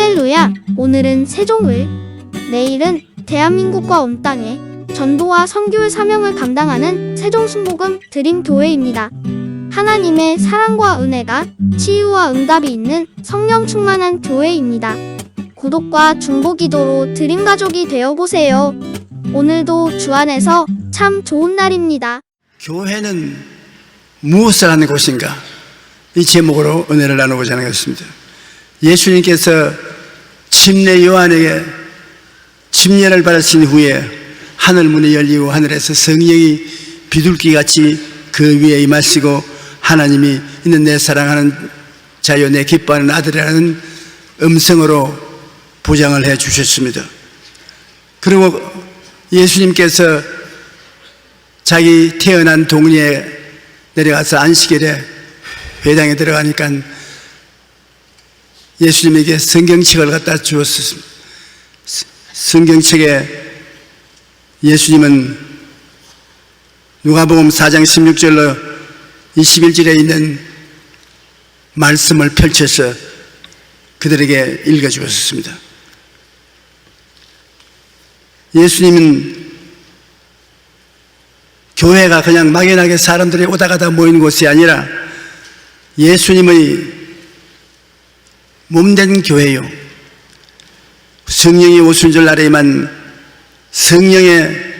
할렐루야! 오늘은 세종을, 내일은 대한민국과 온 땅에 전도와 선교의 사명을 감당하는 세종순복음 드림교회입니다. 하나님의 사랑과 은혜가 치유와 응답이 있는 성령 충만한 교회입니다. 구독과 중보기도로 드림가족이 되어보세요. 오늘도 주 안에서 참 좋은 날입니다. 교회는 무엇을 하는 곳인가? 이 제목으로 은혜를 나누고자 하는 것입니다. 예수님께서 침례 요한에게 침례를 받으신 후에 하늘 문이 열리고 하늘에서 성령이 비둘기같이 그 위에 임하시고 하나님이 이는 내 사랑하는 자요 내 기뻐하는 아들이라는 음성으로 보장을 해 주셨습니다. 그리고 예수님께서 자기 태어난 동리에 내려가서 안식일에 회당에 들어가니까 예수님에게 성경책을 갖다 주었습니다. 성경책에 예수님은 누가복음 4장 16절로 21절에 있는 말씀을 펼쳐서 그들에게 읽어주었습니다. 예수님은 교회가 그냥 막연하게 사람들이 오다 가다 모이는 곳이 아니라 예수님의 몸된 교회요, 성령이 오신 줄 알아야만 성령의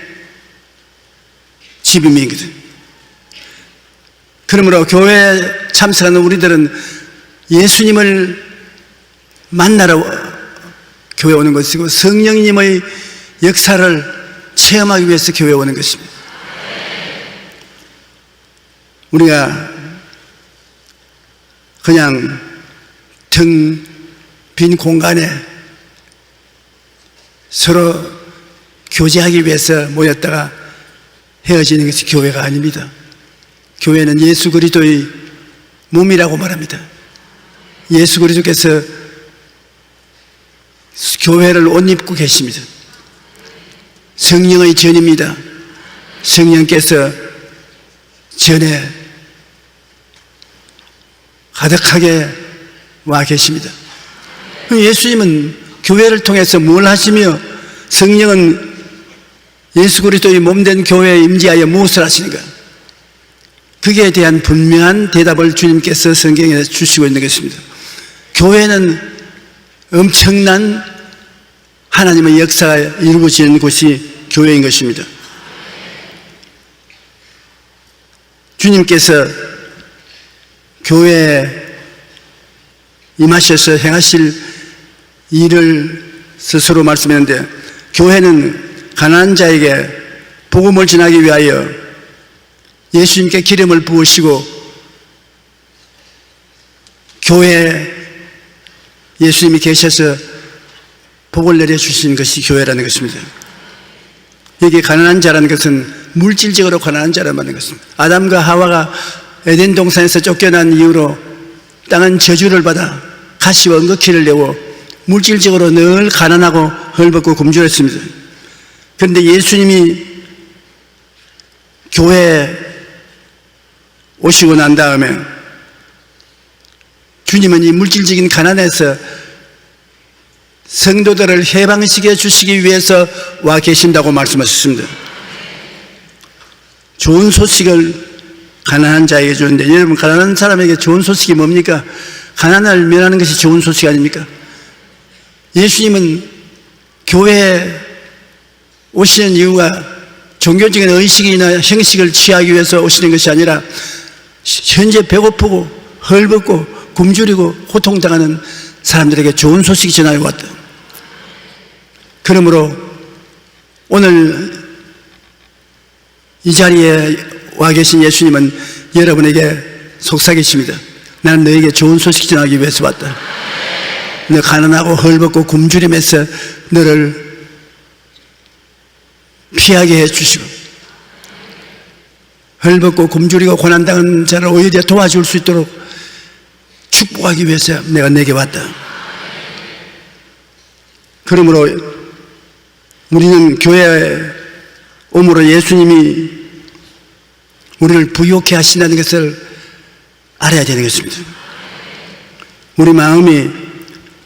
집임이거든. 그러므로 교회에 참석하는 우리들은 예수님을 만나러 교회에 오는 것이고 성령님의 역사를 체험하기 위해서 교회에 오는 것입니다. 우리가 그냥 텅 빈 공간에 서로 교제하기 위해서 모였다가 헤어지는 것이 교회가 아닙니다. 교회는 예수 그리스도의 몸이라고 말합니다. 예수 그리스도께서 교회를 옷 입고 계십니다. 성령의 전입니다. 성령께서 전에 가득하게 와 계십니다. 예수님은 교회를 통해서 뭘 하시며 성령은 예수 그리스도의 몸된 교회에 임재하여 무엇을 하시는가? 그에 대한 분명한 대답을 주님께서 성경에 주시고 있는 것입니다. 교회는 엄청난 하나님의 역사가 이루어지는 곳이 교회인 것입니다. 주님께서 교회에 임하셔서 행하실 일을 스스로 말씀했는데, 교회는 가난한 자에게 복음을 전하기 위하여 예수님께 기름을 부으시고 교회에 예수님이 계셔서 복을 내려주신 것이 교회라는 것입니다. 여기 가난한 자라는 것은 물질적으로 가난한 자라는 말인 것입니다. 아담과 하와가 에덴 동산에서 쫓겨난 이후로 땅은 저주를 받아 가시와 엉겅퀴를 내고 물질적으로 늘 가난하고 헐벗고 굶주렸습니다. 그런데 예수님이 교회에 오시고 난 다음에 주님은 이 물질적인 가난에서 성도들을 해방시켜 주시기 위해서 와 계신다고 말씀하셨습니다. 좋은 소식을 가난한 자에게 주는데, 여러분, 가난한 사람에게 좋은 소식이 뭡니까? 가난을 면하는 것이 좋은 소식 아닙니까? 예수님은 교회에 오시는 이유가 종교적인 의식이나 형식을 취하기 위해서 오시는 것이 아니라 현재 배고프고 헐벗고 굶주리고 고통당하는 사람들에게 좋은 소식이 전하여 왔다. 그러므로 오늘 이 자리에 와 계신 예수님은 여러분에게 속삭이십니다. 나는 너에게 좋은 소식 전하기 위해서 왔다. 너 가난하고 헐벗고 굶주림에서 너를 피하게 해주시고 헐벗고 굶주리고 고난당한 자를 오히려 도와줄 수 있도록 축복하기 위해서 내가 내게 왔다. 그러므로 우리는 교회에 오므로 예수님이 우리를 부유케 하신다는 것을 알아야 되는 것입니다. 우리 마음이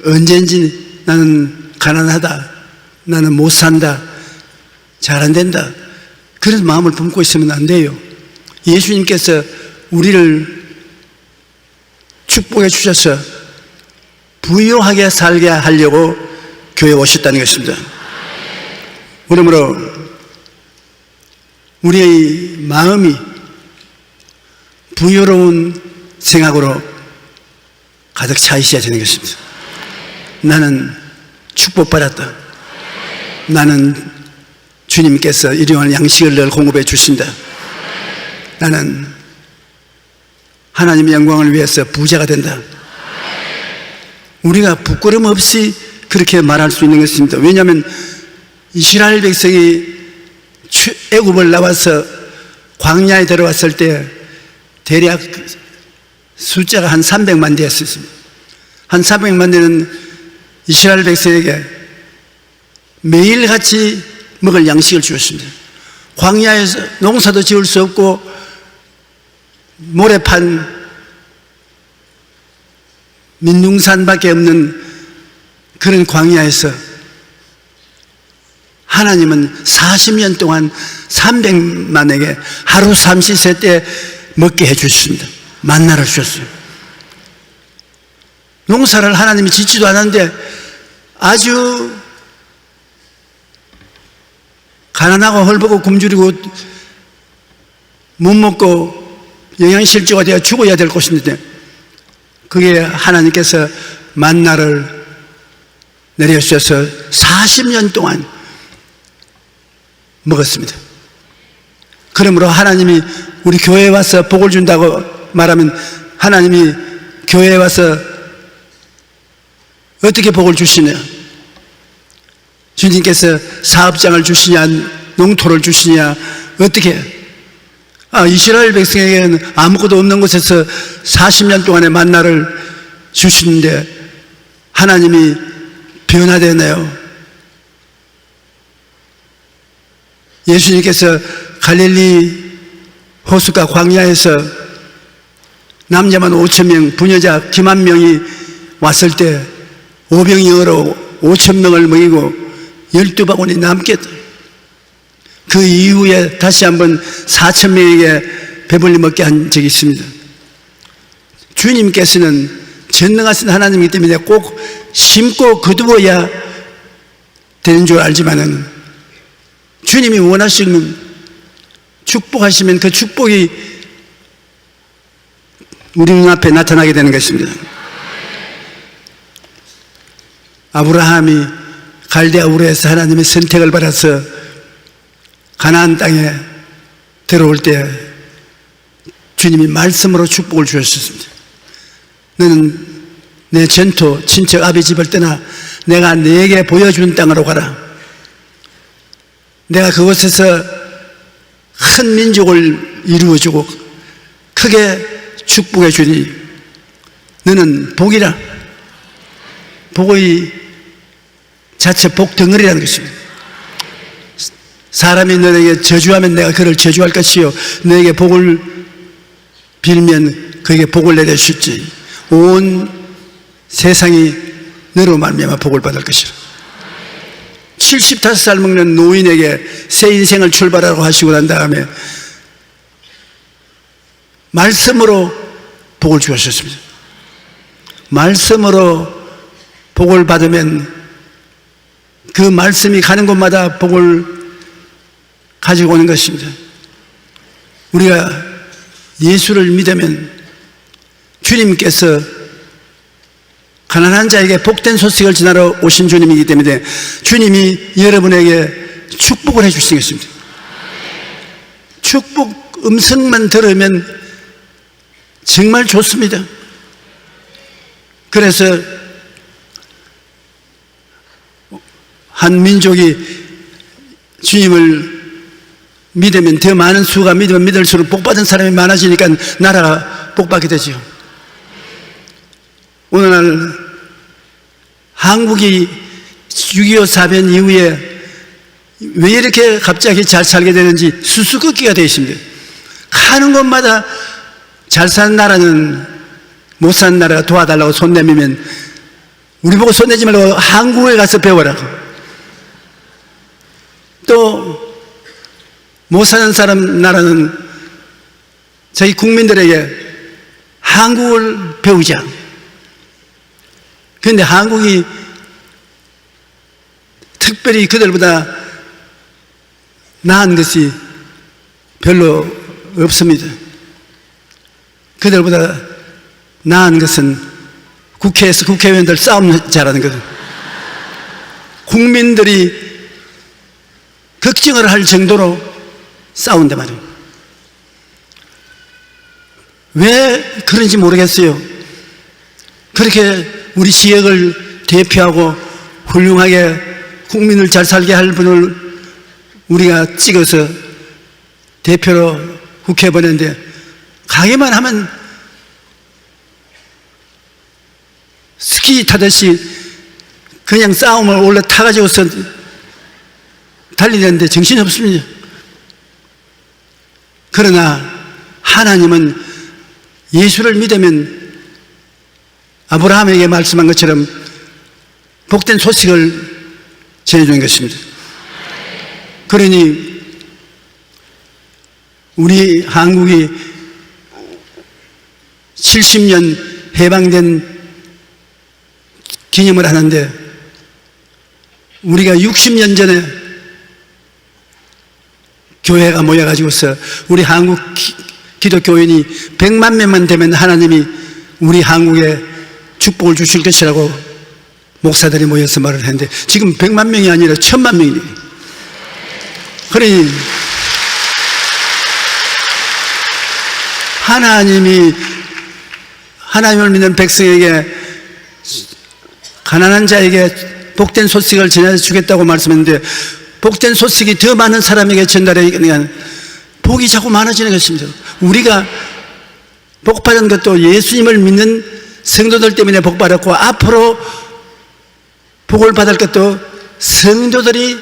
언제든지 나는 가난하다, 나는 못 산다, 잘 안 된다, 그런 마음을 품고 있으면 안 돼요. 예수님께서 우리를 축복해 주셔서 부유하게 살게 하려고 교회에 오셨다는 것입니다. 그러므로 우리의 마음이 부유로운 생각으로 가득 차 있어야 되는 것입니다. 나는 축복받았다. 나는 주님께서 일용할 양식을 늘 공급해 주신다. 나는 하나님의 영광을 위해서 부자가 된다. 우리가 부끄럼 없이 그렇게 말할 수 있는 것입니다. 왜냐하면 이스라엘 백성이 애굽을 나와서 광야에 들어왔을 때 대략 숫자가 한 300만 되었습니다. 한 300만 되는 이스라엘 백성에게 매일같이 먹을 양식을 주었습니다. 광야에서 농사도 지을 수 없고 모래판 민둥산밖에 없는 그런 광야에서 하나님은 40년 동안 300만에게 하루 삼시세 때 먹게 해주셨습니다. 만나를 주셨어요. 농사를 하나님이 짓지도 않았는데 아주 가난하고 헐벗고 굶주리고 못 먹고 영양실조가 되어 죽어야 될 곳인데 그게 하나님께서 만나를 내려주셔서 40년 동안 먹었습니다. 그러므로 하나님이 우리 교회에 와서 복을 준다고 말하면 하나님이 교회에 와서 어떻게 복을 주시냐? 주님께서 사업장을 주시냐, 농토를 주시냐, 어떻게? 이스라엘 백성에게는 아무것도 없는 곳에서 40년 동안의 만나를 주시는데 하나님이 변화되나요? 예수님께서 갈릴리 호숫가 광야에서 남자만 5,000명, 부녀자 기만 명이 왔을 때 오병이어로 5,000명을 먹이고 12바구니 남겠다. 그 이후에 다시 한번 4,000명에게 배불리 먹게 한 적이 있습니다. 주님께서는 전능하신 하나님이기 때문에 꼭 심고 거두어야 되는 줄 알지만은 주님이 원하시면 축복하시면 그 축복이 우리 눈앞에 나타나게 되는 것입니다. 아브라함이 갈대아 우르에서 하나님의 선택을 받아서 가나안 땅에 들어올 때 주님이 말씀으로 축복을 주셨습니다. 너는 내 전토 친척 아비 집을 떠나 내가 네게 보여준 땅으로 가라. 내가 그곳에서 큰 민족을 이루어주고 크게 축복해 주니 너는 복이라. 복의 자체 복덩어리라는 것입니다. 사람이 너에게 저주하면 내가 그를 저주할 것이요 너에게 복을 빌면 그에게 복을 내려주지 온 세상이 너로 말미암아 복을 받을 것이라. 75살 먹는 노인에게 새 인생을 출발하라고 하시고 난 다음에 말씀으로 복을 주셨습니다. 말씀으로 복을 받으면 그 말씀이 가는 곳마다 복을 가지고 오는 것입니다. 우리가 예수를 믿으면 주님께서 가난한 자에게 복된 소식을 전하러 오신 주님이기 때문에 주님이 여러분에게 축복을 해 주시는 것입니다. 축복 음성만 들으면 정말 좋습니다. 그래서 한 민족이 주님을 믿으면 더 많은 수가 믿으면 믿을수록 복받은 사람이 많아지니까 나라가 복받게 되죠. 오늘날 한국이 6.25 사변 이후에 왜 이렇게 갑자기 잘 살게 되는지 수수께끼가 되어 있습니다. 가는 곳마다 잘 사는 나라는 못 사는 나라가 도와달라고 손 내밀면 우리 보고 손대지 말고 한국에 가서 배워라고. 또 못 사는 사람 나라는 자기 국민들에게 한국을 배우자. 그런데 한국이 특별히 그들보다 나은 것이 별로 없습니다. 그들보다 나은 것은 국회에서 국회의원들 싸움 잘하는 거든. 국민들이 걱정을 할 정도로 싸운단 말이에요. 왜 그런지 모르겠어요. 그렇게 우리 지역을 대표하고 훌륭하게 국민을 잘 살게 할 분을 우리가 찍어서 대표로 국회에 보냈는데 가기만 하면 스키 타듯이 그냥 싸움을 올라타가지고서 달리는데 정신이 없습니다. 그러나 하나님은 예수를 믿으면 아브라함에게 말씀한 것처럼 복된 소식을 전해주는 것입니다. 그러니 우리 한국이 70년 해방된 기념을 하는데 우리가 60년 전에 교회가 모여가지고서 우리 한국 기독교인이 100만 명만 되면 하나님이 우리 한국에 축복을 주실 것이라고 목사들이 모여서 말을 했는데 지금 100만 명이 아니라 1000만 명이에요. 그러니 하나님을 믿는 백성에게 가난한 자에게 복된 소식을 전해주겠다고 말씀했는데 복된 소식이 더 많은 사람에게 전달하니까 복이 자꾸 많아지는 것입니다. 우리가 복받은 것도 예수님을 믿는 성도들 때문에 복받았고 앞으로 복을 받을 것도 성도들이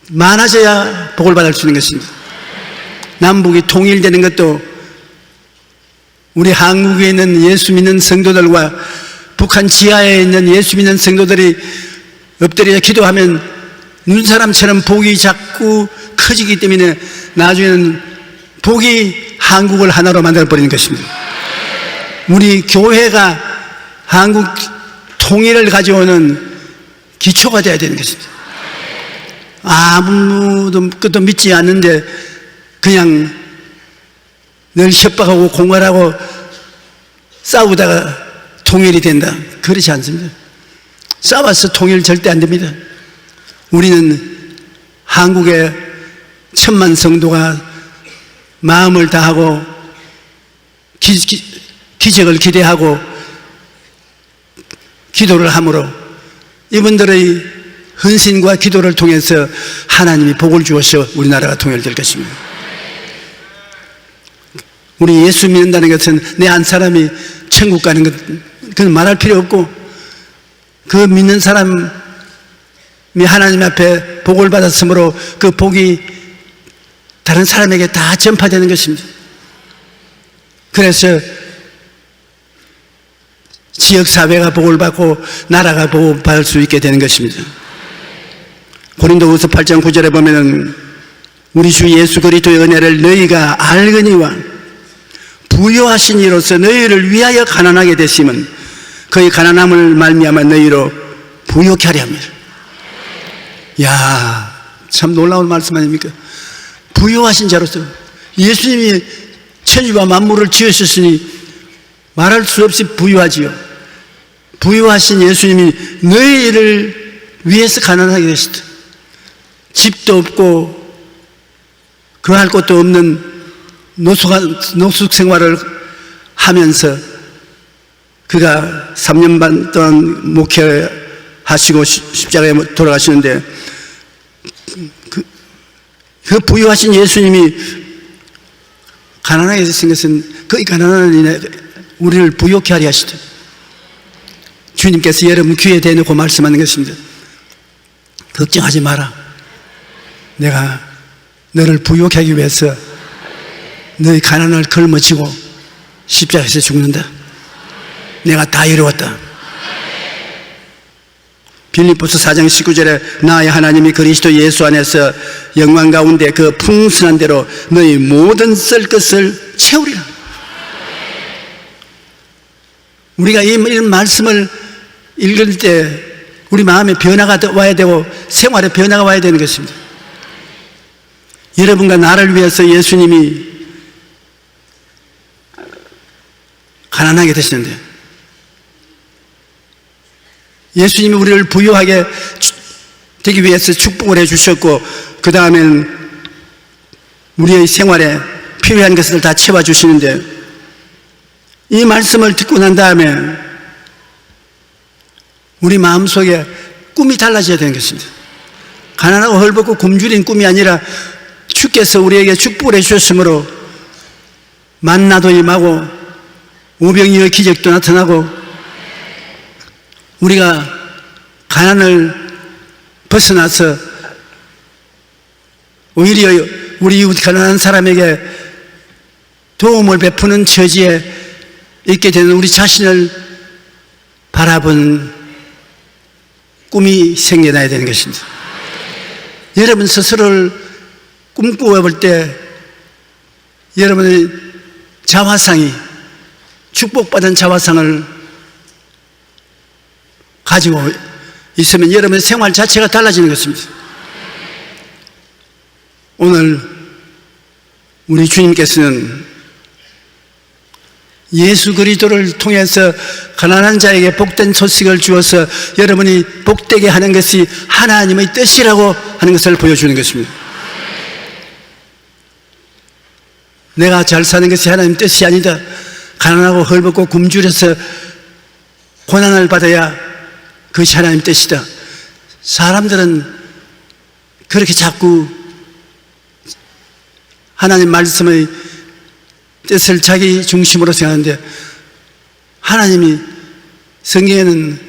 많아져야 복을 받을 수 있는 것입니다. 남북이 통일되는 것도 우리 한국에 있는 예수 믿는 성도들과 북한 지하에 있는 예수 믿는 성도들이 엎드려 기도하면 눈사람처럼 복이 자꾸 커지기 때문에 나중에는 복이 한국을 하나로 만들어버리는 것입니다. 우리 교회가 한국 통일을 가져오는 기초가 되어야 되는 것입니다. 아무도 끝도 믿지 않는데 그냥 늘 협박하고 공갈하고 싸우다가 통일이 된다. 그렇지 않습니다. 싸워서 통일 절대 안 됩니다. 우리는 한국의 1000만 성도가 마음을 다하고 기적을 기대하고 기도를 함으로 이분들의 헌신과 기도를 통해서 하나님이 복을 주어서 우리나라가 통일될 것입니다. 우리 예수 믿는다는 것은 내 한 사람이 천국 가는 것 그건 말할 필요 없고 그 믿는 사람이 하나님 앞에 복을 받았으므로 그 복이 다른 사람에게 다 전파되는 것입니다. 그래서 지역사회가 복을 받고 나라가 복을 받을 수 있게 되는 것입니다. 고린도후서 8장 9절에 보면은 우리 주 예수 그리스도의 은혜를 너희가 알거니와 부요하신 이로서 너희를 위하여 가난하게 되심은 그의 가난함을 말미암아 너희로 부요케 하려 합니다. 야, 참 놀라운 말씀 아닙니까? 부요하신 자로서 예수님이 천지와 만물을 지으셨으니 말할 수 없이 부유하지요. 부유하신 예수님이 너희를 위해서 가난하게 되시다. 집도 없고 그할 것도 없는 노숙 생활을 하면서 그가 3년 반 동안 목회하시고 십자가에 돌아가시는데 그 부유하신 예수님이 가난하게 되신 것은 그 가난한 일에 우리를 부유케 하려 하시다. 주님께서 여러분 귀에 대놓고 말씀하는 것입니다. 걱정하지 마라. 내가 너를 부유케 하기 위해서 너의 가난을 걸머치고 십자가에서 죽는다. 내가 다 이루었다. 빌립보서 4장 19절에 나의 하나님이 그리스도 예수 안에서 영광 가운데 그 풍성한 대로 너희 모든 쓸 것을 채우리라. 우리가 이 말씀을 읽을 때 우리 마음에 변화가 와야 되고 생활에 변화가 와야 되는 것입니다. 여러분과 나를 위해서 예수님이 가난하게 되시는데, 예수님이 우리를 부유하게 되기 위해서 축복을 해주셨고, 그 다음에는 우리의 생활에 필요한 것을 다 채워주시는데, 이 말씀을 듣고 난 다음에 우리 마음속에 꿈이 달라져야 되는 것입니다. 가난하고 헐벗고 굶주린 꿈이 아니라 주께서 우리에게 축복을 해주셨으므로 만나도 임하고 오병이어 기적도 나타나고 우리가 가난을 벗어나서 오히려 우리 이웃 가난한 사람에게 도움을 베푸는 처지에 있게 되는 우리 자신을 바라본 꿈이 생겨나야 되는 것입니다. 여러분 스스로를 꿈꾸어 볼 때 여러분의 자화상이 축복받은 자화상을 가지고 있으면 여러분의 생활 자체가 달라지는 것입니다. 오늘 우리 주님께서는 예수 그리스도를 통해서 가난한 자에게 복된 소식을 주어서 여러분이 복되게 하는 것이 하나님의 뜻이라고 하는 것을 보여주는 것입니다. 내가 잘 사는 것이 하나님 뜻이 아니다. 가난하고 헐벗고 굶주려서 고난을 받아야 그것이 하나님 뜻이다. 사람들은 그렇게 자꾸 하나님 말씀의 뜻을 자기 중심으로 생각하는데, 하나님이 성경에는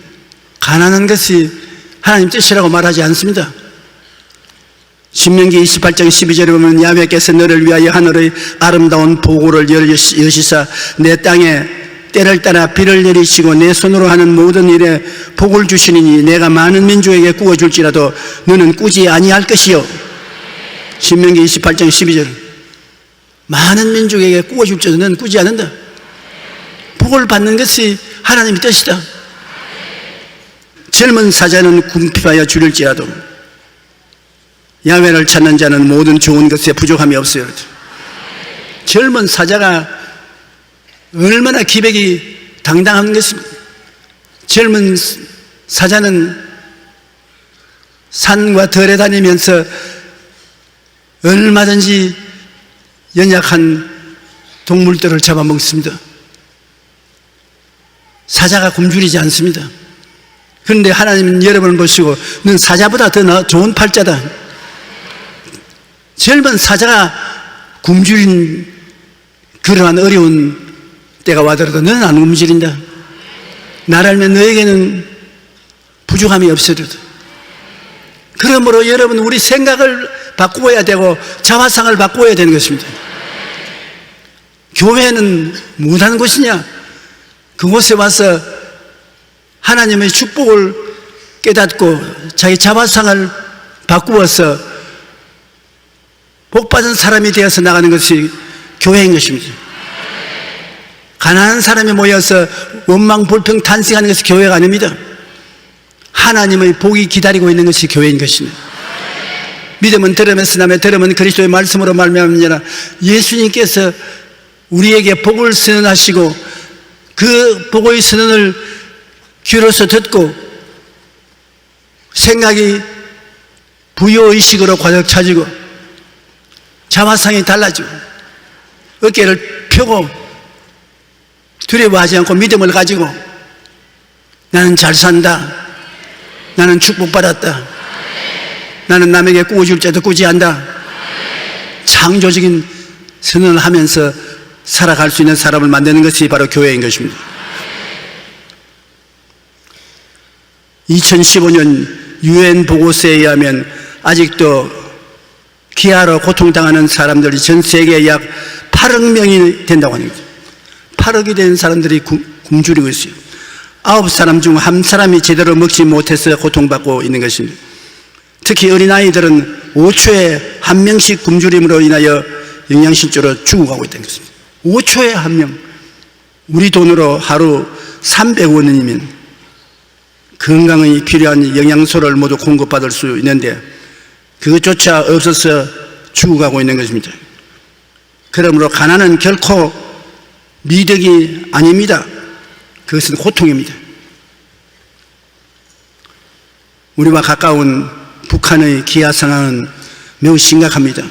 가난한 것이 하나님 뜻이라고 말하지 않습니다. 신명기 28장 12절에 보면 야훼께서 너를 위하여 하늘의 아름다운 보고를 여시사 내 땅에 때를 따라 비를 내리시고 내 손으로 하는 모든 일에 복을 주시니 내가 많은 민족에게 구워줄지라도 너는 꾸지 아니할 것이요. 신명기 28장 12절. 많은 민족에게 구워줄지라도 너는 꾸지 않는다. 복을 받는 것이 하나님의 뜻이다. 젊은 사자는 궁핍하여 줄일지라도 야훼를 찾는 자는 모든 좋은 것에 부족함이 없어요. 젊은 사자가 얼마나 기백이 당당한 것입니다. 젊은 사자는 산과 들에 다니면서 얼마든지 연약한 동물들을 잡아먹습니다. 사자가 굶주리지 않습니다. 그런데 하나님은 여러분을 보시고 넌 사자보다 더 좋은 팔자다. 젊은 사자가 굶주린 그러한 어려운 때가 와더라도 너는 안 굶주린다. 나를 알면 너에게는 부족함이 없으리로다. 그러므로 여러분 우리 생각을 바꾸어야 되고 자화상을 바꾸어야 되는 것입니다. 교회는 무엇하는 곳이냐? 그곳에 와서 하나님의 축복을 깨닫고 자기 자화상을 바꾸어서 복받은 사람이 되어서 나가는 것이 교회인 것입니다. 가난한 사람이 모여서 원망 불평 탄식하는 것이 교회가 아닙니다. 하나님의 복이 기다리고 있는 것이 교회인 것입니다. 믿음은 들으면서 남의 들으면 그리스도의 말씀으로 말미암느니라. 예수님께서 우리에게 복을 선언하시고 그 복의 선언을 귀로서 듣고 생각이 부여의식으로 가득 차지고 자화상이 달라지고 어깨를 펴고 두려워하지 않고 믿음을 가지고 나는 잘 산다. 나는 축복받았다. 나는 남에게 꾸어줄 자도 꾸지 않다. 창조적인 선언을 하면서 살아갈 수 있는 사람을 만드는 것이 바로 교회인 것입니다. 2015년 UN 보고서에 의하면 아직도 기아로 고통당하는 사람들이 전 세계에 약 8억 명이 된다고 합니다. 8억이 된 사람들이 굶주리고 있어요. 9사람 중 1사람이 제대로 먹지 못해서 고통받고 있는 것입니다. 특히 어린아이들은 5초에 1명씩 굶주림으로 인하여 영양실조로 죽어가고 있다는 것입니다. 5초에 1명. 우리 돈으로 하루 300원이면 건강에 필요한 영양소를 모두 공급받을 수 있는데 그것조차 없어서 죽어가고 있는 것입니다. 그러므로 가난은 결코 미덕이 아닙니다. 그것은 고통입니다. 우리와 가까운 북한의 기아 상황은 매우 심각합니다.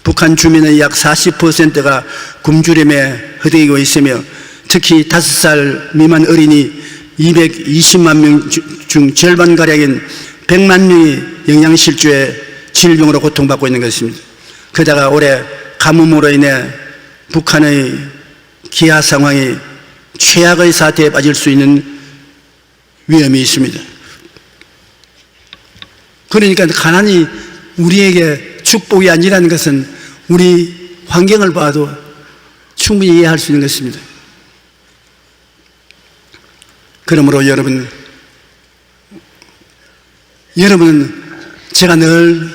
북한 주민의 약 40%가 굶주림에 허덕이고 있으며 특히 5살 미만 어린이 220만 명 중 절반가량인 100만 명이 영양실조에 질병으로 고통받고 있는 것입니다. 그러다가 올해 가뭄으로 인해 북한의 기아 상황이 최악의 사태에 빠질 수 있는 위험이 있습니다. 그러니까 가난이 우리에게 축복이 아니라는 것은 우리 환경을 봐도 충분히 이해할 수 있는 것입니다. 그러므로 여러분은 제가 늘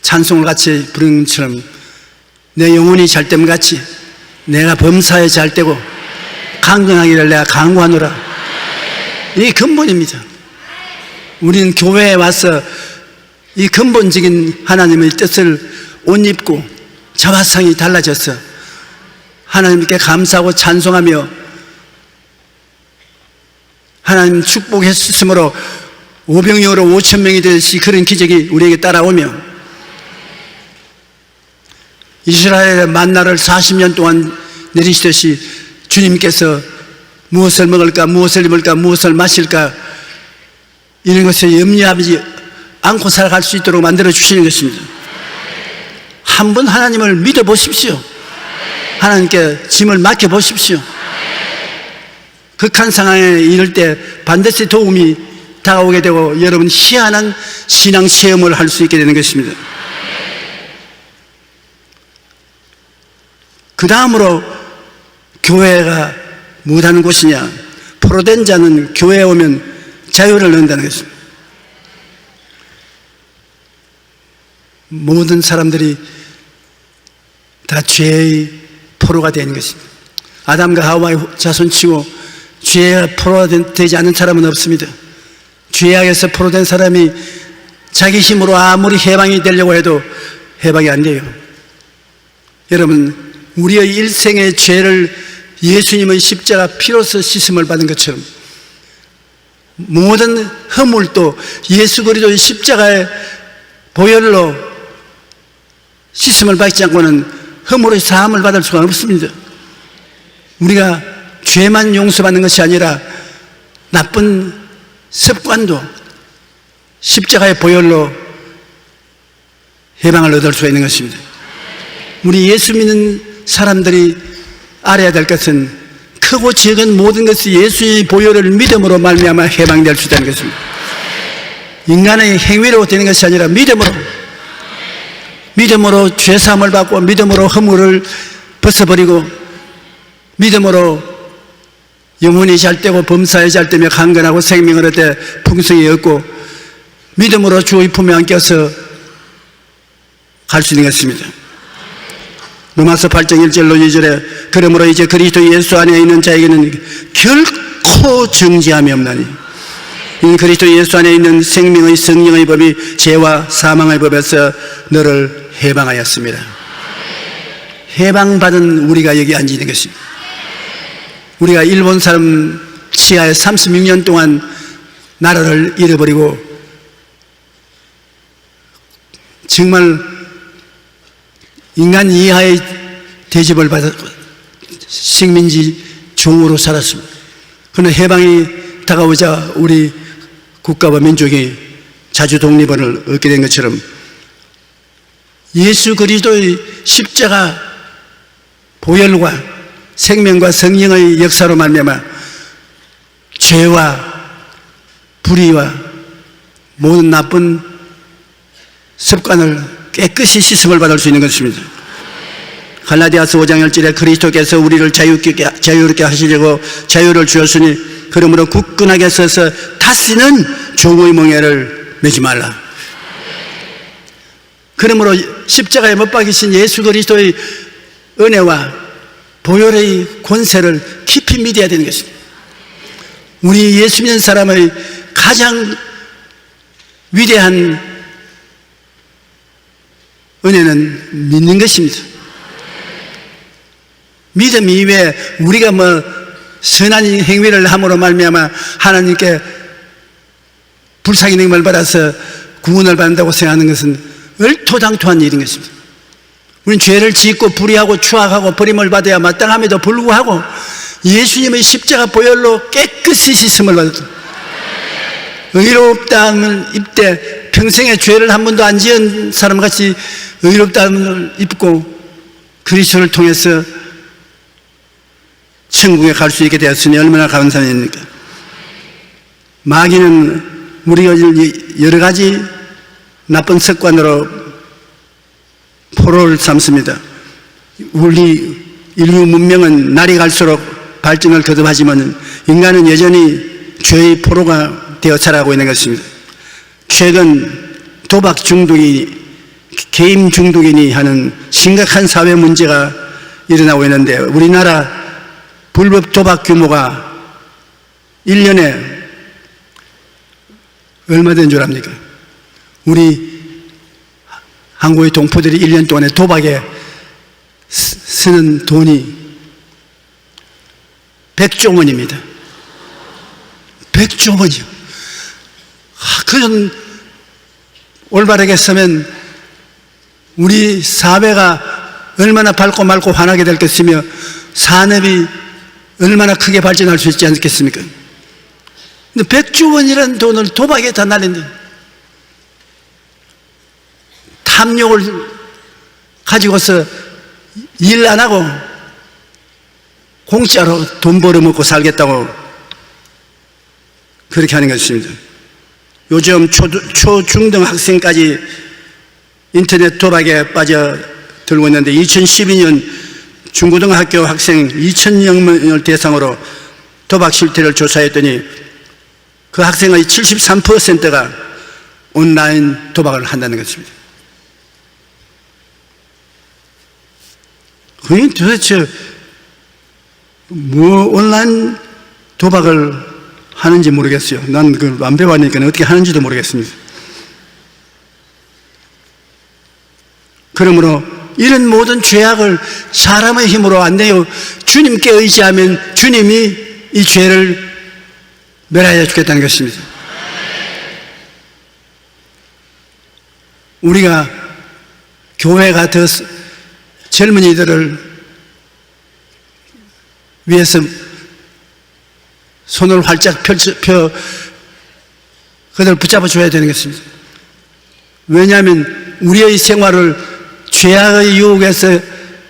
찬송을 같이 부르는 것처럼 내 영혼이 잘됨 같이 내가 범사에 잘되고 강건하기를 내가 강구하노라. 이게 근본입니다. 우리는 교회에 와서 이 근본적인 하나님의 뜻을 옷 입고 자화상이 달라져서 하나님께 감사하고 찬송하며 하나님 축복했으므로 5병이어로 5,000명이 되듯이 그런 기적이 우리에게 따라오며 이스라엘의 만나를 40년 동안 내리시듯이 주님께서 무엇을 먹을까, 무엇을 입을까, 무엇을 마실까 이런 것을 염려하지 않고 살아갈 수 있도록 만들어 주시는 것입니다. 한번 하나님을 믿어 보십시오. 하나님께 짐을 맡겨 보십시오. 극한 상황에 이를 때 반드시 도움이 다가오게 되고 여러분 희한한 신앙 체험을 할 수 있게 되는 것입니다. 그 다음으로 교회가 무엇하는 곳이냐? 포로된 자는 교회에 오면 자유를 얻는다는 것입니다. 모든 사람들이 다 죄의 포로가 되는 것입니다. 아담과 하와의 자손치고 죄가 포로가 되지 않은 사람은 없습니다. 죄악에서 포로된 사람이 자기 힘으로 아무리 해방이 되려고 해도 해방이 안 돼요. 여러분, 우리의 일생의 죄를 예수님의 십자가 피로서 씻음을 받은 것처럼 모든 허물도 예수 그리스도의 십자가의 보혈로 씻음을 받지 않고는 허물의 사함을 받을 수가 없습니다. 우리가 죄만 용서받는 것이 아니라 나쁜 습관도 십자가의 보혈로 해방을 얻을 수가 있는 것입니다. 우리 예수 믿는 사람들이 알아야 될 것은 크고 작은 모든 것이 예수의 보혈을 믿음으로 말미암아 해방될 수 있다는 것입니다. 인간의 행위로 되는 것이 아니라 믿음으로 죄사함을 받고 믿음으로 허물을 벗어버리고 믿음으로 영혼이 잘되고 범사에 잘되며 강건하고 생명을 얻되 풍성히 얻고 믿음으로 주의 품에 안겨서 갈 수 있는 것입니다. 로마서 8장 1절로 2절에 그러므로 이제 그리스도 예수 안에 있는 자에게는 결코 정죄함이 없나니 이 그리스도 예수 안에 있는 생명의 성령의 법이 죄와 사망의 법에서 너를 해방하였습니다. 해방받은 우리가 여기 앉아 있는 것입니다. 우리가 일본 사람 치하에 36년 동안 나라를 잃어버리고 정말 인간 이하의 대접을 받았고 식민지 종으로 살았습니다. 그러나 해방이 다가오자 우리 국가와 민족이 자주 독립을 얻게 된 것처럼 예수 그리스도의 십자가 보혈과 생명과 성령의 역사로 말미암아 죄와 불의와 모든 나쁜 습관을 깨끗이 씻음을 받을 수 있는 것입니다. 갈라디아서 5장 1절에 그리스도께서 우리를 자유롭게 하시려고 자유를 주었으니 그러므로 굳건하게 서서 다시는 종의 멍에를 매지 말라. 그러므로 십자가에 못 박히신 예수 그리스도의 은혜와 보혈의 권세를 깊이 믿어야 되는 것입니다. 우리 예수 믿는 사람의 가장 위대한 은혜는 믿는 것입니다. 믿음 이외에 우리가 뭐 선한 행위를 함으로 말미암아 하나님께 불쌍히 능을 받아서 구원을 받는다고 생각하는 것은 얼토당토한 일인 것입니다. 우리는 죄를 짓고 불의하고 추악하고 버림을 받아야 마땅함에도 불구하고 예수님의 십자가 보혈로 깨끗이 씻음을 받았다. 의롭다함을 입되 평생에 죄를 한 번도 안 지은 사람같이 의롭다함을 입고 그리스도를 통해서 천국에 갈 수 있게 되었으니 얼마나 감사합니까? 마귀는 우리가 여러 가지 나쁜 습관으로 포로를 삼습니다. 우리 인류 문명은 날이 갈수록 발전을 거듭하지만 인간은 여전히 죄의 포로가 되어 살아가고 있는 것입니다. 최근 도박 중독이 게임 중독이니 하는 심각한 사회 문제가 일어나고 있는데 우리나라 불법 도박 규모가 1년에 얼마 된 줄 압니까? 우리 한국의 동포들이 1년 동안에 도박에 쓰는 돈이 100조 원입니다. 100조 원이요. 그런 올바르게 쓰면 우리 사회가 얼마나 밝고 맑고 환하게 될 것이며 산업이 얼마나 크게 발전할 수 있지 않겠습니까? 근데 100조 원이라는 돈을 도박에 다 날린다. 탐욕을 가지고서 일 안 하고 공짜로 돈 벌어먹고 살겠다고 그렇게 하는 것입니다. 요즘 초중등 학생까지 인터넷 도박에 빠져들고 있는데 2012년 중고등학교 학생 2,000여 명을 대상으로 도박 실태를 조사했더니 그 학생의 73%가 온라인 도박을 한다는 것입니다. 그게 도대체 뭐 온라인 도박을 하는지 모르겠어요. 난 그걸 안 배워보니까 어떻게 하는지도 모르겠습니다. 그러므로 이런 모든 죄악을 사람의 힘으로 안 돼요. 주님께 의지하면 주님이 이 죄를 멸하여 주겠다는 것입니다. 우리가 교회가 더 젊은이들을 위해서 손을 활짝 펴 그들을 붙잡아 줘야 되는 것입니다. 왜냐하면 우리의 생활을 죄악의 유혹에서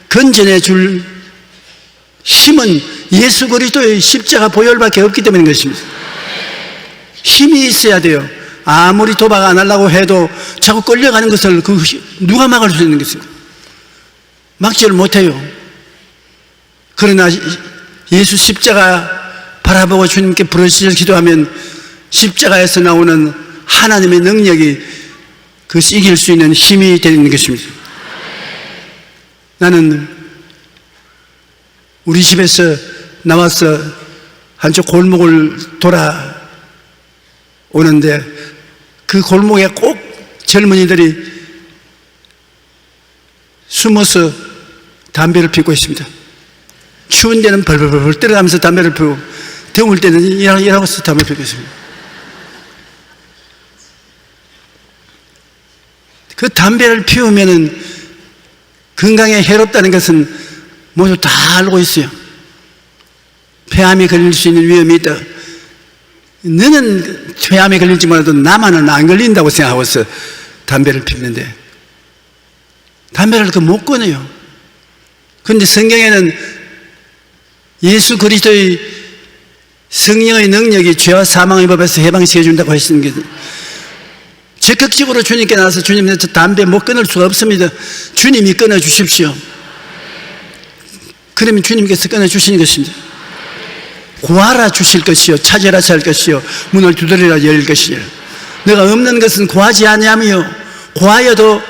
건져내 줄 힘은 예수 그리스도의 십자가 보혈밖에 없기 때문인 것입니다. 힘이 있어야 돼요. 아무리 도박 안 하려고 해도 자꾸 끌려가는 것을 누가 막을 수 있는 것입니까? 막지를 못해요. 그러나 예수 십자가 바라보고 주님께 부르짖어 기도하면 십자가에서 나오는 하나님의 능력이 그것이 이길 수 있는 힘이 되는 것입니다. 나는 우리 집에서 나와서 한쪽 골목을 돌아오는데 그 골목에 꼭 젊은이들이 숨어서 담배를 피우고 있습니다. 추운 데는 벌벌벌 떨어가면서 담배를 피우고 더울 때는 일하고서 담배 피우고 있습니다. 그 담배를 피우면은 건강에 해롭다는 것은 모두 다 알고 있어요. 폐암이 걸릴 수 있는 위험이 있다. 너는 폐암에 걸릴지 몰라도 나만은 안 걸린다고 생각하고서 담배를 피우는데 담배를 못 끊어요. 그런데 성경에는 예수 그리스도의 성령의 능력이 죄와 사망의 법에서 해방시켜 준다고 하시는 게 적극적으로 주님께 나와서 주님, 저 담배 못 끊을 수가 없습니다. 주님이 끊어 주십시오. 그러면 주님께서 끊어 주시는 것입니다. 구하라 주실 것이요 찾으라 살 것이요 문을 두드리라 열릴 것이요 내가 없는 것은 구하지 아니하며 구하여도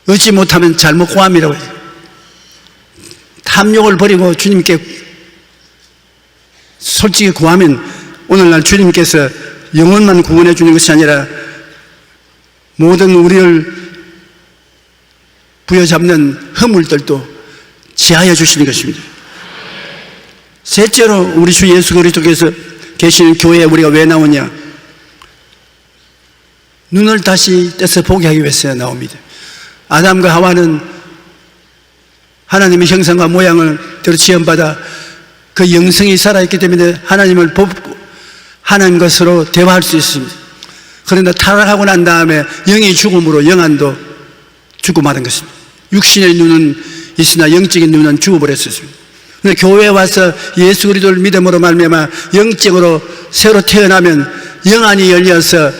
얻지 못하면 잘못 구함이라고 해요. 탐욕을 버리고 주님께 솔직히 구하면 오늘날 주님께서 영혼만 구원해 주는 것이 아니라 모든 우리를 부여잡는 허물들도 제하여 주시는 것입니다. 셋째로 우리 주 예수 그리스도께서 계시는 교회에 우리가 왜 나오냐? 눈을 다시 떼서 보게 하기 위해서 나옵니다. 아담과 하와는 하나님의 형상과 모양을 대로 지음받아 그 영성이 살아있기 때문에 하나님을 보고 하나님 것으로 대화할 수 있습니다. 그런데 타락하고 난 다음에 영의 죽음으로 영안도 죽고 마는 것입니다. 육신의 눈은 있으나 영적인 눈은 죽어버렸습니다. 그런데 교회에 와서 예수 그리스도를 믿음으로 말미암아 영적으로 새로 태어나면 영안이 열려서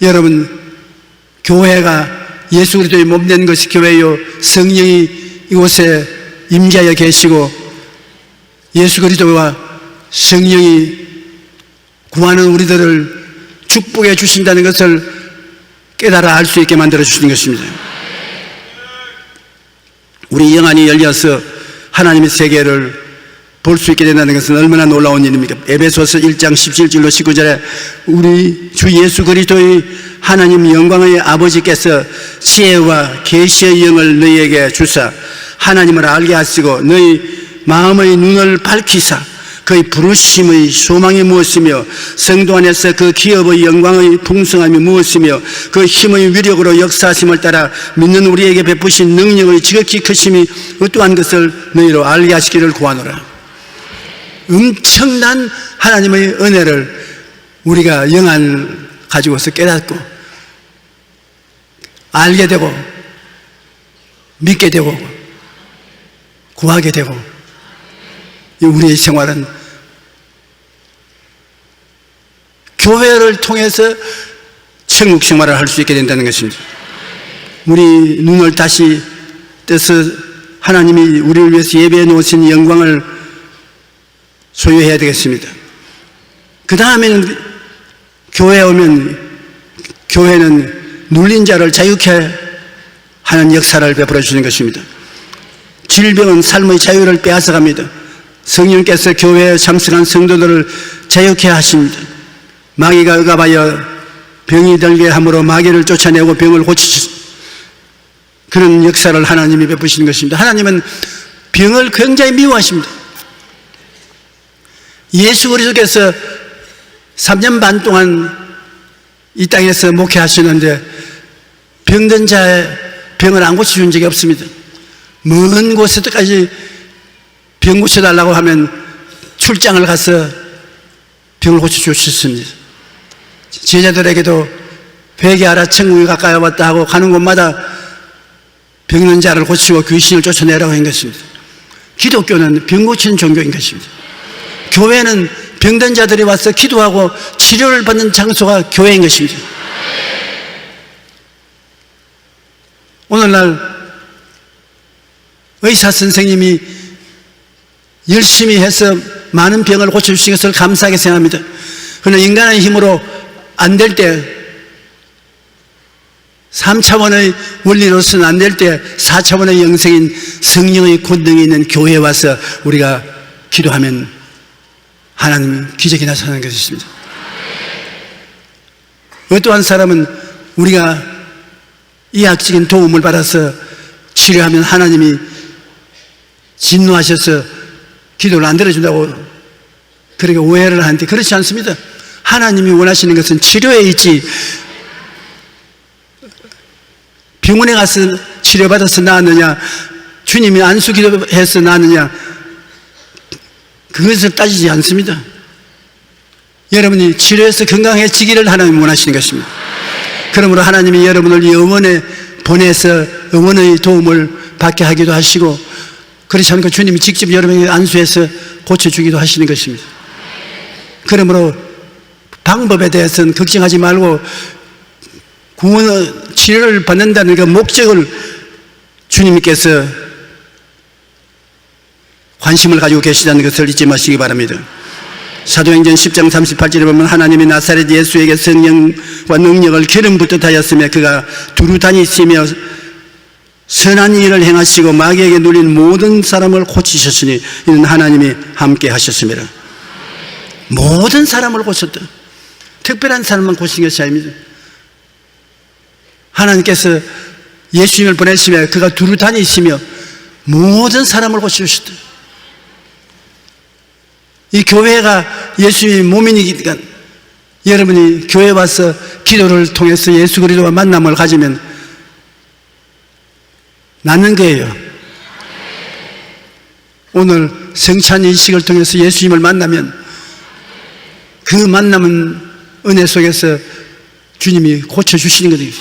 여러분 교회가 예수 그리스도의 몸된 것이 교회요 성령이 이곳에 임재하여 계시고 예수 그리스도와 성령이 구하는 우리들을 축복해 주신다는 것을 깨달아 알 수 있게 만들어 주시는 것입니다. 우리 영안이 열려서 하나님의 세계를 볼 수 있게 된다는 것은 얼마나 놀라운 일입니까? 에베소서 1장 17절로 19절에 우리 주 예수 그리스도의 하나님 영광의 아버지께서 지혜와 계시의 영을 너희에게 주사 하나님을 알게 하시고 너희 마음의 눈을 밝히사 그의 부르심의 소망이 무엇이며 성도 안에서 그 기업의 영광의 풍성함이 무엇이며 그 힘의 위력으로 역사하심을 따라 믿는 우리에게 베푸신 능력의 지극히 크심이 어떠한 것을 너희로 알게 하시기를 구하노라. 엄청난 하나님의 은혜를 우리가 영안을 가지고서 깨닫고 알게 되고 믿게 되고 구하게 되고 우리의 생활은 교회를 통해서 천국 생활을 할 수 있게 된다는 것입니다. 우리 눈을 다시 떼서 하나님이 우리를 위해서 예배해 놓으신 영광을 소유해야 되겠습니다. 그 다음에는 교회에 오면 교회는 눌린 자를 자유케 하는 역사를 베풀어 주시는 것입니다. 질병은 삶의 자유를 빼앗아갑니다. 성령께서 교회에 참석한 성도들을 자유케 하십니다. 마귀가 억압하여 병이 들게 함으로 마귀를 쫓아내고 병을 고치시는 그런 역사를 하나님이 베푸시는 것입니다. 하나님은 병을 굉장히 미워하십니다. 예수 그리스도께서 3년 반 동안 이 땅에서 목회하시는데 병든 자의 병을 안 고쳐준 적이 없습니다. 먼 곳에까지 병 고쳐달라고 하면 출장을 가서 병을 고쳐주셨습니다. 제자들에게도 회개하라 천국이 가까이 왔다 하고 가는 곳마다 병든 자를 고치고 귀신을 쫓아내라고 한 것입니다. 기독교는 병 고치는 종교인 것입니다. 교회는 병든 자들이 와서 기도하고 치료를 받는 장소가 교회인 것입니다. 오늘날 의사 선생님이 열심히 해서 많은 병을 고쳐주신 것을 감사하게 생각합니다. 그러나 인간의 힘으로 안 될 때 3차원의 원리로서는 안 될 때 4차원의 영성인 성령의 권능이 있는 교회에 와서 우리가 기도하면 하나님 기적이 나타나는 것입니다. 어떠한 사람은 우리가 의학적인 도움을 받아서 치료하면 하나님이 진노하셔서 기도를 안 들어준다고 그렇게 오해를 하는데 그렇지 않습니다. 하나님이 원하시는 것은 치료에 있지 병원에 가서 치료받아서 나았느냐 주님이 안수 기도해서 나았느냐 그것을 따지지 않습니다. 여러분이 치료해서 건강해지기를 하나님이 원하시는 것입니다. 그러므로 하나님이 여러분을 영원에 보내서 영원의 도움을 받게 하기도 하시고 그렇지 않고 주님이 직접 여러분에게 안수해서 고쳐주기도 하시는 것입니다. 그러므로 방법에 대해서는 걱정하지 말고 구원, 치료를 받는다는 그 목적을 주님께서 관심을 가지고 계시다는 것을 잊지 마시기 바랍니다. 사도행전 10장 38절에 보면 하나님이 나사렛 예수에게 성령과 능력을 기름 붓듯 하였으며 그가 두루 다니시며 선한 일을 행하시고 마귀에게 눌린 모든 사람을 고치셨으니 이는 하나님이 함께 하셨습니다. 모든 사람을 고쳤다. 특별한 사람만 고친 것이 아닙니다. 하나님께서 예수님을 보내시며 그가 두루 다니시며 모든 사람을 고치셨다. 이 교회가 예수님의 몸이니까 여러분이 교회 와서 기도를 통해서 예수 그리스도와 만남을 가지면 낫는 거예요. 오늘 성찬 인식을 통해서 예수님을 만나면 그 만남은 은혜 속에서 주님이 고쳐주시는 거예요.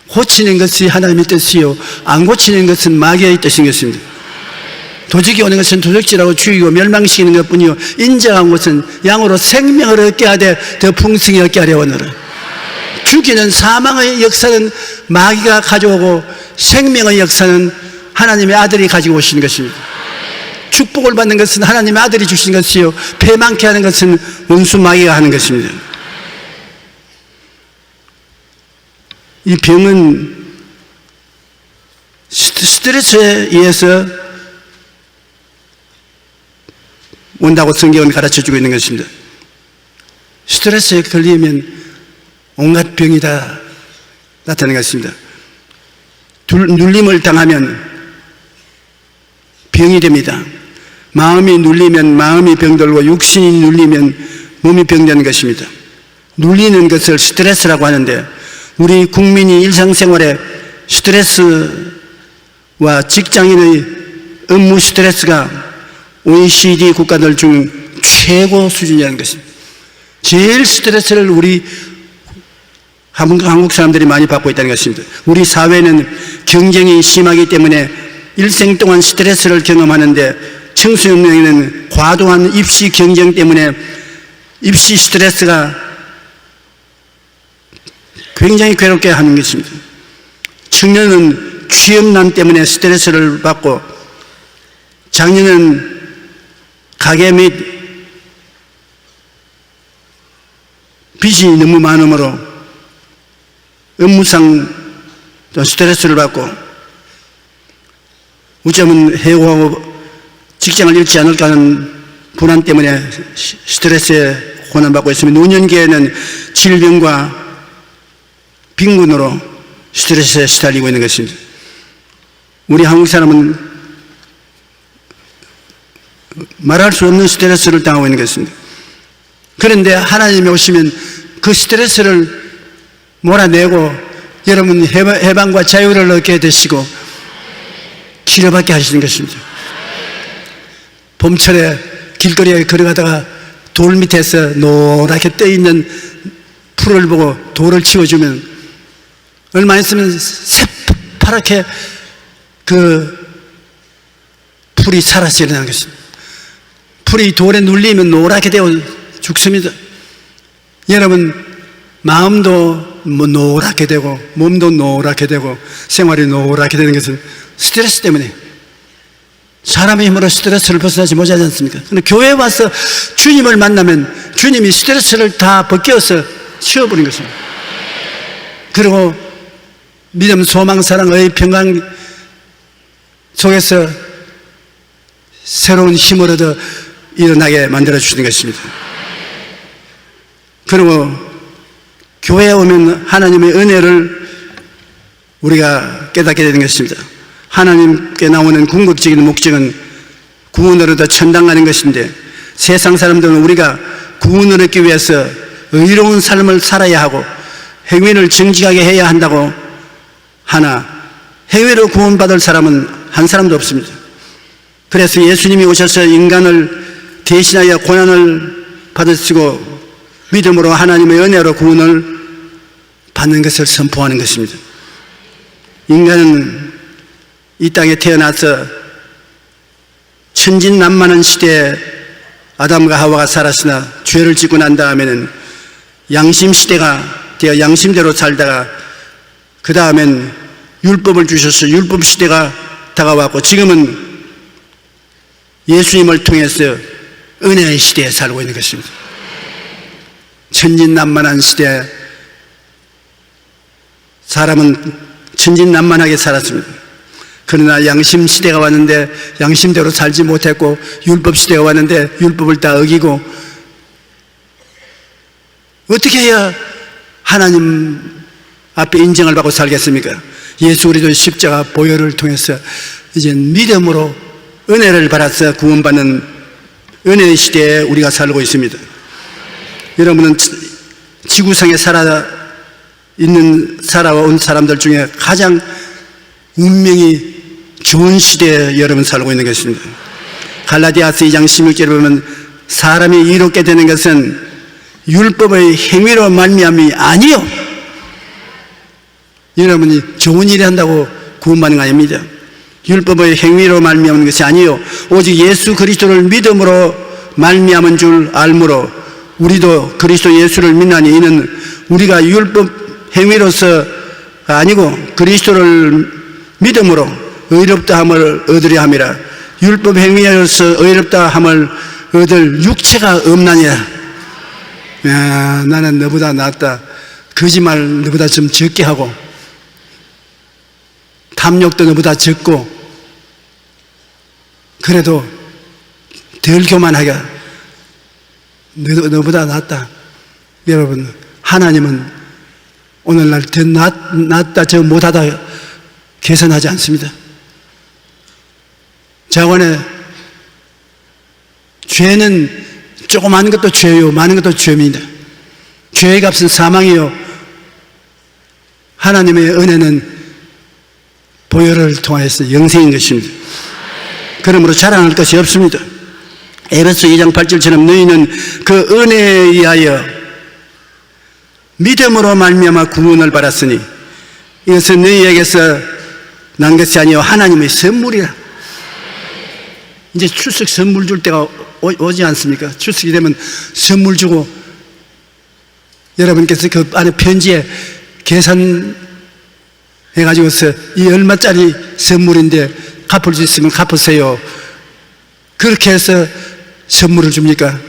고치는 것이 하나님의 뜻이요 안 고치는 것은 마귀의 뜻인 것입니다. 도적이 오는 것은 도적질하고 죽이고 멸망시키는 것뿐이요 인정한 것은 양으로 생명을 얻게 하되 더 풍성히 얻게 하려 하노라. 죽이는 사망의 역사는 마귀가 가져오고 생명의 역사는 하나님의 아들이 가지고 오시는 것입니다. 축복을 받는 것은 하나님의 아들이 주신 것이요 패망케 하는 것은 원수 마귀가 하는 것입니다. 이 병은 스트레스에 의해서 온다고 성경은 가르쳐주고 있는 것입니다. 스트레스에 걸리면 온갖 병이 다 나타나는 것입니다. 눌림을 당하면 병이 됩니다. 마음이 눌리면 마음이 병들고 육신이 눌리면 몸이 병되는 것입니다. 눌리는 것을 스트레스라고 하는데 우리 국민이 일상생활에 스트레스와 직장인의 업무 스트레스가 OECD 국가들 중 최고 수준이라는 것입니다. 제일 스트레스를 우리 한국 사람들이 많이 받고 있다는 것입니다. 우리 사회는 경쟁이 심하기 때문에 일생 동안 스트레스를 경험하는데 청소년에게는 과도한 입시 경쟁 때문에 입시 스트레스가 굉장히 괴롭게 하는 것입니다. 청년은 취업난 때문에 스트레스를 받고 장년은 가계 및 빚이 너무 많으므로 업무상 스트레스를 받고 어쩌면 해고하고 직장을 잃지 않을까 하는 불안 때문에 스트레스에 고난받고 있으며 노년기에는 질병과 빈곤으로 스트레스에 시달리고 있는 것입니다. 우리 한국 사람은 말할 수 없는 스트레스를 당하고 있는 것입니다. 그런데 하나님이 오시면 그 스트레스를 몰아내고 여러분 해방과 자유를 얻게 되시고 치료받게 하시는 것입니다. 봄철에 길거리에 걸어가다가 돌 밑에서 노랗게 떠있는 풀을 보고 돌을 치워주면 얼마 있으면 새파랗게 그 풀이 살아서 일어나는 것입니다. 풀이 돌에 눌리면 노랗게 되어 죽습니다. 여러분 마음도 노랗게 되고 몸도 노랗게 되고 생활이 노랗게 되는 것은 스트레스 때문에 사람의 힘으로 스트레스를 벗어나지 못하지 않습니까? 근데 교회에 와서 주님을 만나면 주님이 스트레스를 다 벗겨서 치워버린 것입니다. 그리고 믿음, 소망, 사랑의 평강 속에서 새로운 힘을 얻어 일어나게 만들어 주시는 것입니다. 그리고 교회에 오면 하나님의 은혜를 우리가 깨닫게 되는 것입니다. 하나님께 나오는 궁극적인 목적은 구원을 얻어 천당 가는 것인데 세상 사람들은 우리가 구원을 얻기 위해서 의로운 삶을 살아야 하고 행위를 정직하게 해야 한다고 하나 행위로 구원받을 사람은 한 사람도 없습니다. 그래서 예수님이 오셔서 인간을 대신하여 고난을 받으시고 믿음으로 하나님의 은혜로 구원을 받는 것을 선포하는 것입니다. 인간은 이 땅에 태어나서 천진난만한 시대에 아담과 하와가 살았으나 죄를 짓고 난 다음에는 양심시대가 되어 양심대로 살다가 그 다음엔 율법을 주셔서 율법시대가 다가왔고 지금은 예수님을 통해서 은혜의 시대에 살고 있는 것입니다. 천진난만한 시대, 사람은 천진난만하게 살았습니다. 그러나 양심 시대가 왔는데 양심대로 살지 못했고, 율법 시대가 왔는데 율법을 다 어기고, 어떻게 해야 하나님 앞에 인정을 받고 살겠습니까? 예수 그리스도의 십자가 보혈을 통해서 이제 믿음으로 은혜를 받아서 구원받는 은혜의 시대에 우리가 살고 있습니다. 여러분은 지구상에 살아온 사람들 중에 가장 운명이 좋은 시대에 여러분 살고 있는 것입니다. 갈라디아서 2장 16절에 보면 사람이 이롭게 되는 것은 율법의 행위로 말미암이 아니요, 여러분이 좋은 일을 한다고 구원받는 거 아닙니다. 율법의 행위로 말미암는 것이 아니요, 오직 예수 그리스도를 믿음으로 말미암은 줄 알므로 우리도 그리스도 예수를 믿나니 이는 우리가 율법 행위로서가 아니고 그리스도를 믿음으로 의롭다 함을 얻으려 함이라. 율법 행위로서 의롭다 함을 얻을 육체가 없나니라. 야, 나는 너보다 낫다, 거짓말 너보다 좀 적게 하고 탐욕도 너보다 적고 그래도 덜 교만하게 너보다 낫다. 여러분, 하나님은 오늘날 더 낫다 저 못하다 계산하지 않습니다. 자관에 죄는 조그마한 것도 죄요, 많은 것도 죄입니다. 죄의 값은 사망이요, 하나님의 은혜는 보혈을 통해서 영생인 것입니다. 그러므로 자랑할 것이 없습니다. 에베소 2장 8절처럼 너희는 그 은혜에 의하여 믿음으로 말미암아 구원을 받았으니 이것은 너희에게서 난 것이 아니요 하나님의 선물이라. 이제 추석 선물 줄 때가 오지 않습니까? 추석이 되면 선물 주고, 여러분께서 그 안에 편지에 계산해가지고서 이 얼마짜리 선물인데 갚을 수 있으면 갚으세요, 그렇게 해서 선물을 줍니까?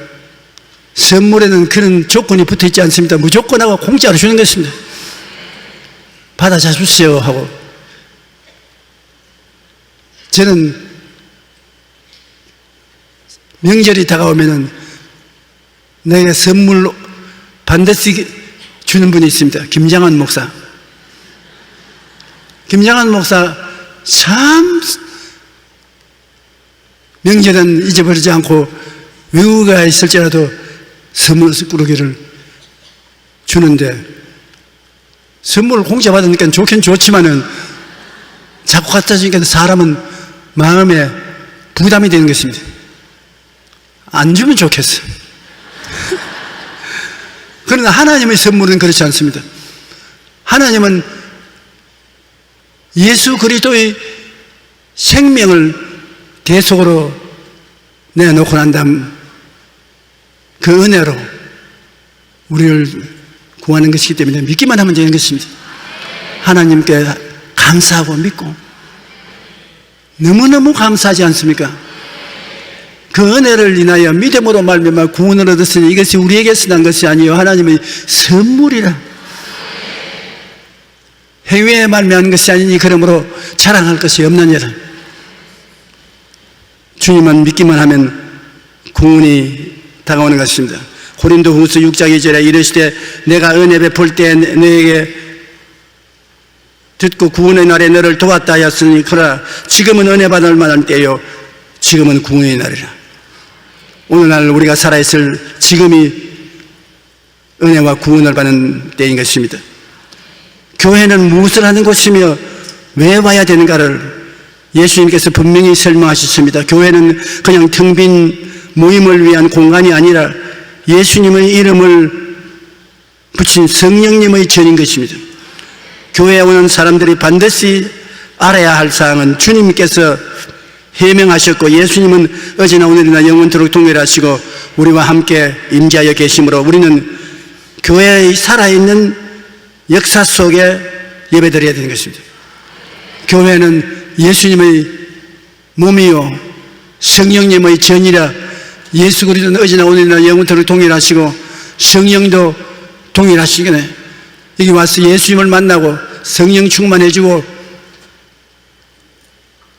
선물에는 그런 조건이 붙어 있지 않습니다. 무조건하고 공짜로 주는 것입니다. 받아 주세요 하고. 저는 명절이 다가오면은 내게 선물로 반드시 주는 분이 있습니다. 김장한 목사. 김장한 목사 참 명절은 잊어버리지 않고 외국에 있을지라도 선물 꾸러기를 주는데, 선물을 공짜 받으니까 좋긴 좋지만은 자꾸 갖다 주니까 사람은 마음에 부담이 되는 것입니다. 안 주면 좋겠어. 그러나 하나님의 선물은 그렇지 않습니다. 하나님은 예수 그리스도의 생명을 대속으로 내놓고 난 다음 그 은혜로 우리를 구하는 것이기 때문에 믿기만 하면 되는 것입니다. 하나님께 감사하고 믿고, 너무너무 감사하지 않습니까? 그 은혜를 인하여 믿음으로 말미암아 구원을 얻었으니 이것이 우리에게서 난 것이 아니요 하나님의 선물이라. 행위에 말미암은 것이 아니니 그러므로 자랑할 것이 없느니라. 주님만 믿기만 하면 구원이 다가오는 것입니다. 고린도후서 6장 2절에 이르시되 내가 은혜 베풀 때 너에게 듣고 구원의 날에 너를 도왔다 하였으니 그러나 지금은 은혜 받을 만한 때요 지금은 구원의 날이라. 오늘날 우리가 살아있을 지금이 은혜와 구원을 받는 때인 것입니다. 교회는 무엇을 하는 곳이며 왜 와야 되는가를 예수님께서 분명히 설명하셨습니다. 교회는 그냥 텅 빈 모임을 위한 공간이 아니라 예수님의 이름을 붙인 성령님의 전인 것입니다. 교회에 오는 사람들이 반드시 알아야 할 사항은 주님께서 해명하셨고, 예수님은 어제나 오늘이나 영원토록 동일하시고 우리와 함께 임재하여 계시므로 우리는 교회의 살아있는 역사 속에 예배드려야 되는 것입니다. 교회는 예수님의 몸이요 성령님의 전이라. 예수 그리스도는 어제나 오늘이나 영원토록 동일하시고 성령도 동일하시겠네. 여기 와서 예수님을 만나고 성령 충만해지고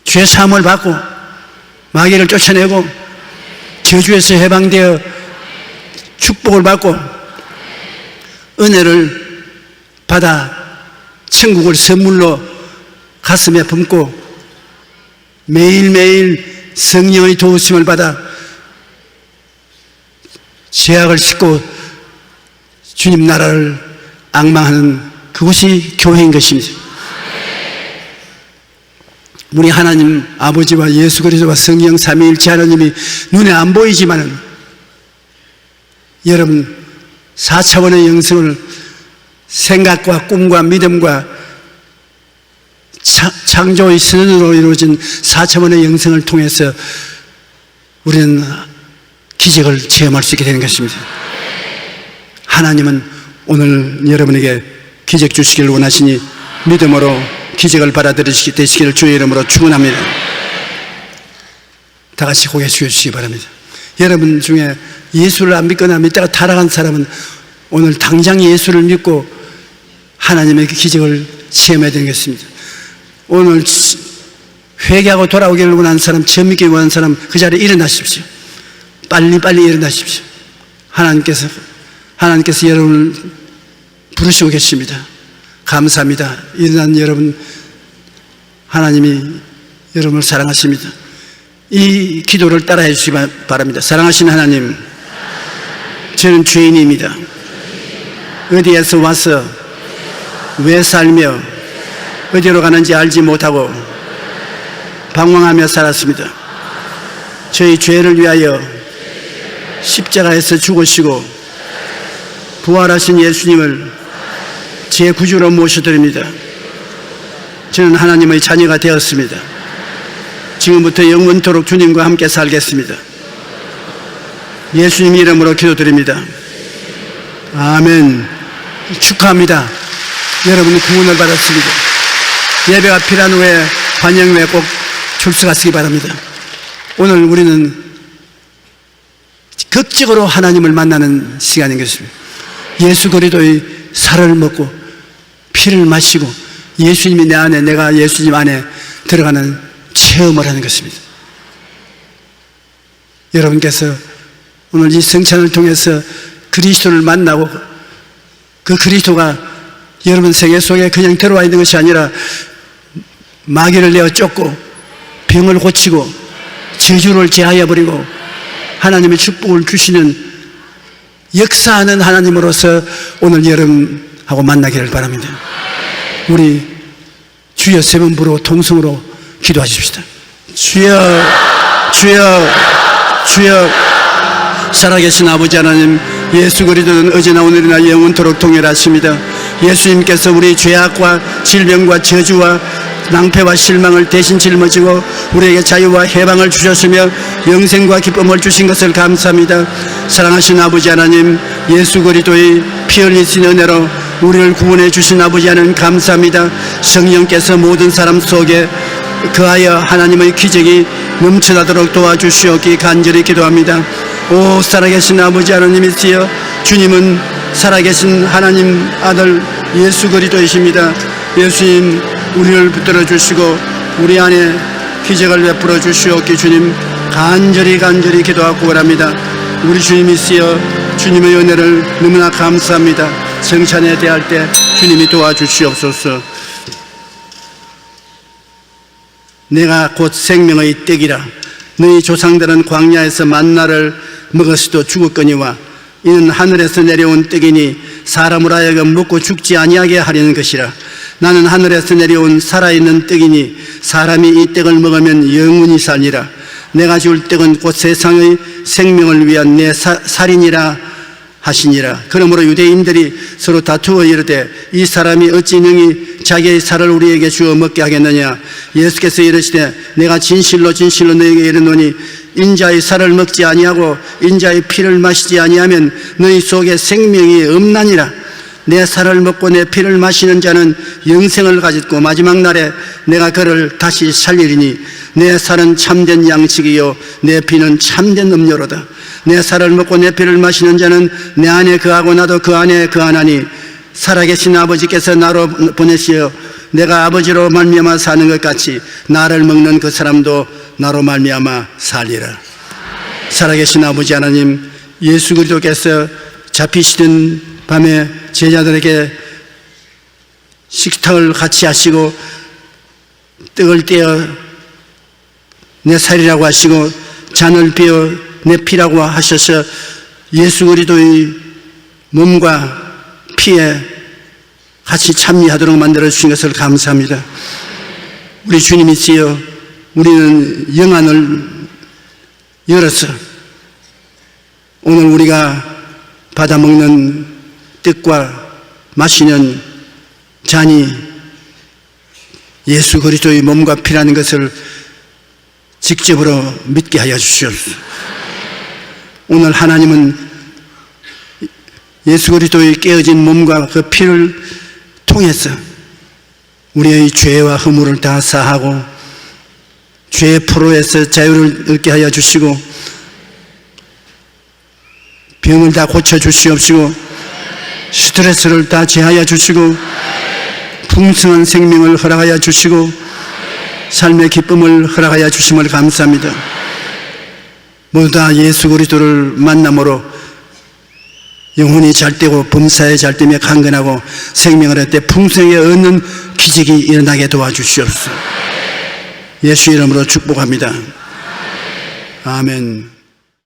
죄 사함을 받고 마귀를 쫓아내고 저주에서 해방되어 축복을 받고 은혜를 받아 천국을 선물로 가슴에 품고 매일매일 성령의 도우심을 받아 죄악을 씻고 주님 나라를 앙망하는 그곳이 교회인 것입니다. 우리 하나님 아버지와 예수 그리스도와 성령 삼위일체 하나님이 눈에 안 보이지만은 여러분 4차원의 영성을 생각과 꿈과 믿음과 창조의 선언으로 이루어진 4차원의 영성을 통해서 우리는 기적을 체험할 수 있게 되는 것입니다. 하나님은 오늘 여러분에게 기적 주시기를 원하시니 믿음으로 기적을 받아들이시기 되시기를 주의 이름으로 축원합니다. 다 같이 고개 숙여주시기 바랍니다. 여러분 중에 예수를 안 믿거나 믿다가 타락한 사람은 오늘 당장 예수를 믿고 하나님의 기적을 체험해야 되는 것입니다. 오늘 회개하고 돌아오기를 원하는 사람, 처음 믿기 원하는 사람 그 자리에 일어나십시오. 빨리 일어나십시오. 하나님께서 여러분을 부르시고 계십니다. 감사합니다. 일어난 여러분, 하나님이 여러분을 사랑하십니다. 이 기도를 따라해 주시기 바랍니다. 사랑하신 하나님, 저는 죄인입니다. 어디에서 와서 왜 살며 어디로 가는지 알지 못하고 방황하며 살았습니다. 저희 죄를 위하여 십자가에서 죽으시고 부활하신 예수님을 제 구주로 모셔드립니다. 저는 하나님의 자녀가 되었습니다. 지금부터 영원토록 주님과 함께 살겠습니다. 예수님 이름으로 기도드립니다. 아멘. 축하합니다. 여러분이 구원을 받았습니다. 예배가 필요한 후에 반영 후에 꼭 출석하시기 바랍니다. 오늘 우리는 극적으로 하나님을 만나는 시간인 것입니다. 예수 그리스도의 살을 먹고 피를 마시고 예수님이 내 안에, 내가 예수님 안에 들어가는 체험을 하는 것입니다. 여러분께서 오늘 이 성찬을 통해서 그리스도를 만나고 그 그리스도가 여러분 생애 속에 그냥 들어와 있는 것이 아니라 마귀를 내어 쫓고 병을 고치고 저주를 제하여 버리고 하나님의 축복을 주시는 역사하는 하나님으로서 오늘 여러분하고 만나기를 바랍니다. 우리 주여 세 번 부르고 통성으로 기도하십시다. 주여, 주여, 주여. 살아계신 아버지 하나님, 예수 그리스도는 어제나 오늘이나 영원토록 동일하십니다. 예수님께서 우리 죄악과 질병과 저주와 낭패와 실망을 대신 짊어지고 우리에게 자유와 해방을 주셨으며 영생과 기쁨을 주신 것을 감사합니다. 사랑하신 아버지 하나님, 예수 그리스도의 피 흘리신 은혜로 우리를 구원해 주신 아버지 하나님 감사합니다. 성령께서 모든 사람 속에 그하여 하나님의 기적이 넘쳐나도록 도와주시옵기 간절히 기도합니다. 오 살아계신 아버지 하나님이시여, 주님은 살아계신 하나님 아들 예수 그리스도이십니다. 예수님, 우리를 붙들어 주시고 우리 안에 기적을 베풀어 주시옵기 주님 간절히 기도하고 원합니다. 우리 주님이시여, 주님의 은혜를 너무나 감사합니다. 성찬에 대할 때 주님이 도와주시옵소서. 내가 곧 생명의 떡이라. 너희 조상들은 광야에서 만나를 먹었어도 죽었거니와 이는 하늘에서 내려온 떡이니 사람으로 하여금 먹고 죽지 아니하게 하려는 것이라. 나는 하늘에서 내려온 살아있는 떡이니 사람이 이 떡을 먹으면 영원히 살리라. 내가 줄 떡은 곧 세상의 생명을 위한 내 살이니라 하시니라. 그러므로 유대인들이 서로 다투어 이르되 이 사람이 어찌 능히 자기의 살을 우리에게 주어 먹게 하겠느냐. 예수께서 이르시되 내가 진실로 너희에게 이르노니 인자의 살을 먹지 아니하고 인자의 피를 마시지 아니하면 너희 속에 생명이 없나니라. 내 살을 먹고 내 피를 마시는 자는 영생을 가졌고 마지막 날에 내가 그를 다시 살리리니 내 살은 참된 양식이요 내 피는 참된 음료로다. 내 살을 먹고 내 피를 마시는 자는 내 안에 거하고 나도 그 안에 거하나니 살아계신 아버지께서 나로 보내시어 내가 아버지로 말미암아 사는 것 같이 나를 먹는 그 사람도 나로 말미암아 살리라. 살아계신 아버지 하나님, 예수 그리스도께서 잡히시던 밤에 제자들에게 식탁을 같이 하시고 떡을 떼어 내 살이라고 하시고 잔을 비어 내 피라고 하셔서 예수 그리스도의 몸과 피에 같이 참여하도록 만들어 주신 것을 감사합니다. 우리 주님이시여, 우리는 영안을 열어서 오늘 우리가 받아먹는 뜻과 마시는 잔이 예수 그리스도의 몸과 피라는 것을 직접으로 믿게 하여 주시옵소서. 오늘 하나님은 예수 그리스도의 깨어진 몸과 그 피를 통해서 우리의 죄와 허물을 다 사하고 죄의 포로에서 자유를 얻게 하여 주시고 병을 다 고쳐 주시옵시고 스트레스를 다 제하여 주시고 풍성한 생명을 허락하여 주시고 삶의 기쁨을 허락하여 주심을 감사합니다. 모두 다 예수 그리스도를 만남으로 영혼이 잘되고 범사에 잘되며 강건하고 생명을 얻되 풍성하게 얻는 기적이 일어나게 도와주시옵소서. 예수 이름으로 축복합니다. 아멘.